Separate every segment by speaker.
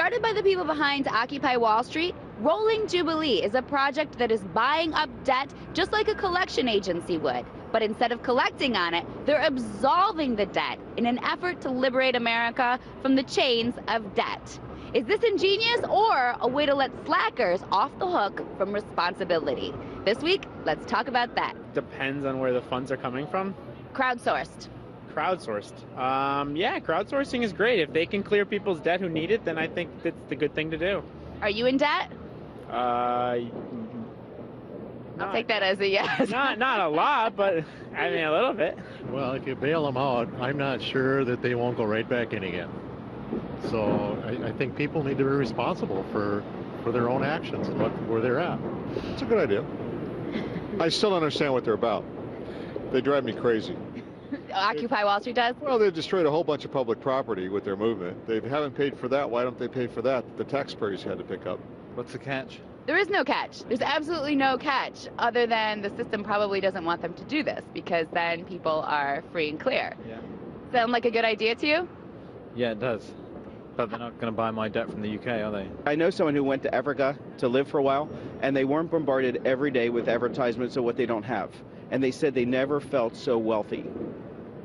Speaker 1: Started by the people behind Occupy Wall Street, Rolling Jubilee is a project that is buying up debt just like a collection agency would. But instead of collecting on it, they're absolving the debt in an effort to liberate America from the chains of debt. Is this ingenious or a way to let slackers off the hook from responsibility? This week, let's talk about that.
Speaker 2: Depends on where the funds are coming from.
Speaker 1: Crowdsourced.
Speaker 2: Crowdsourced. Yeah, crowdsourcing is great. If they can clear people's debt who need it, then I think that's the good thing to do.
Speaker 1: Are you in debt? I'll take that as a yes.
Speaker 2: Not a lot, but I mean a little bit.
Speaker 3: Well, if you bail them out, I'm not sure that they won't go right back in again. So I think people need to be responsible for their own actions and where they're at.
Speaker 4: It's a good idea. I still don't understand what they're about. They drive me crazy.
Speaker 1: Occupy Wall Street does?
Speaker 4: Well, they destroyed a whole bunch of public property with their movement. They haven't paid for that. Why don't they pay for that? The taxpayers had to pick up.
Speaker 5: What's the catch?
Speaker 1: There is no catch. There's absolutely no catch, other than the system probably doesn't want them to do this, because then people are free and clear.
Speaker 5: Yeah.
Speaker 1: Sound like a good idea to you?
Speaker 5: Yeah, it does. But they're not going to buy my debt from the UK, are they?
Speaker 6: I know someone who went to Africa to live for a while, and they weren't bombarded every day with advertisements of what they don't have. And they said they never felt so wealthy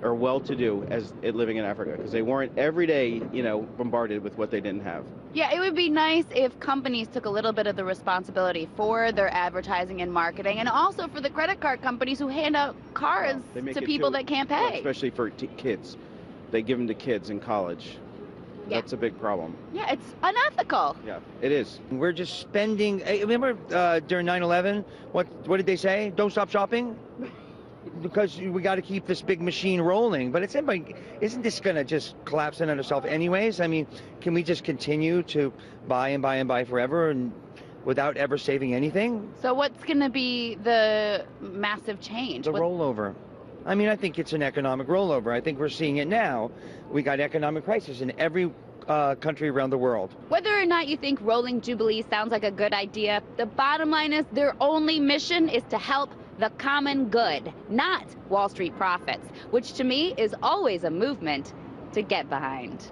Speaker 6: or well-to-do as living in Africa, because they weren't every day, bombarded with what they didn't have.
Speaker 1: Yeah, it would be nice if companies took a little bit of the responsibility for their advertising and marketing, and also for the credit card companies who hand out cards to people that can't pay.
Speaker 6: Well, especially for kids. They give them to kids in college.
Speaker 1: Yeah.
Speaker 6: That's a big problem.
Speaker 1: Yeah, it's unethical.
Speaker 6: Yeah, it is.
Speaker 7: We're just spending. Remember during 9/11, what did they say? Don't stop shopping, because we got to keep this big machine rolling. But isn't this going to just collapse in on itself anyways? I mean, can we just continue to buy and buy and buy forever and without ever saving anything?
Speaker 1: So what's going to be the massive change?
Speaker 7: The rollover. I mean, I think it's an economic rollover. I think we're seeing it now. We got economic crisis in every country around the world.
Speaker 1: Whether or not you think Rolling Jubilee sounds like a good idea, the bottom line is their only mission is to help the common good, not Wall Street profits, which to me is always a movement to get behind.